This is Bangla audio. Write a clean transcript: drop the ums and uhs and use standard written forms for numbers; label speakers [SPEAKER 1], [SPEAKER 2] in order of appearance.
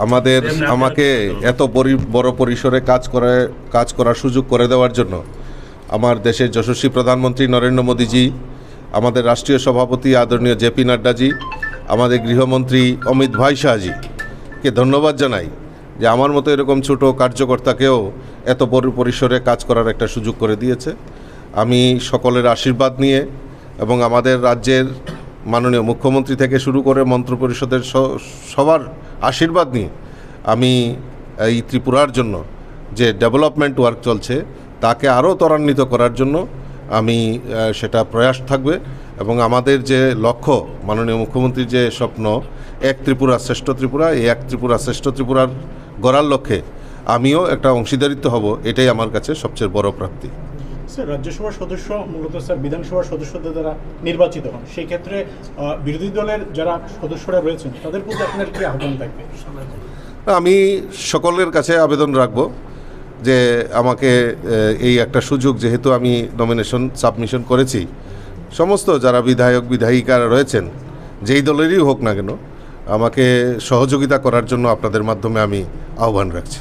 [SPEAKER 1] আমাদের আমাকে এত বড় পরিসরে কাজ করার সুযোগ করে দেওয়ার জন্য আমার দেশের যশস্বী প্রধানমন্ত্রী নরেন্দ্র মোদীজি, আমাদের রাষ্ট্রীয় সভাপতি আদরণীয় জেপি নাড্ডাজি, আমাদের গৃহমন্ত্রী অমিত ভাই শাহজিকে ধন্যবাদ জানাই যে আমার মতো এরকম ছোট কার্যকর্তাকেও এত বড় পরিসরে কাজ করার একটা সুযোগ করে দিয়েছে। আমি সকলের আশীর্বাদ নিয়ে এবং আমাদের রাজ্যের মাননীয় মুখ্যমন্ত্রী থেকে শুরু করে মন্ত্রিপরিষদের সবার আশীর্বাদ নিয়ে আমি এই ত্রিপুরার জন্য যে ডেভেলপমেন্ট ওয়ার্ক চলছে তাকে আরও ত্বরান্বিত করার জন্য আমি সেটা প্রয়াস থাকবে এবং আমাদের যে লক্ষ্য, মাননীয় মুখ্যমন্ত্রীর যে স্বপ্ন এক ত্রিপুরা শ্রেষ্ঠ ত্রিপুরা, এই এক ত্রিপুরা শ্রেষ্ঠ ত্রিপুরার গড়ার লক্ষ্যে আমিও একটা অংশীদারিত্ব হব, এটাই আমার কাছে সবচেয়ে বড় প্রাপ্তি।
[SPEAKER 2] স্যার, রাজ্যসভার সদস্য মূলত স্যার বিধানসভার সদস্যদের দ্বারা নির্বাচিত হন, সেই ক্ষেত্রে বিরোধী দলের যারা সদস্যরা রয়েছেন তাদের প্রতি আপনার কি আহ্বান থাকবে?
[SPEAKER 1] আমি সকলের কাছে আবেদন রাখব যে আমাকে এই একটা সুযোগ, যেহেতু আমি নমিনেশন সাবমিশন করেছি, সমস্ত যারা বিধায়ক বিধায়িকারা রয়েছেন যেই দলেরই হোক না কেন, আমাকে সহযোগিতা করার জন্য আপনাদের মাধ্যমে আমি আহ্বান রাখছি।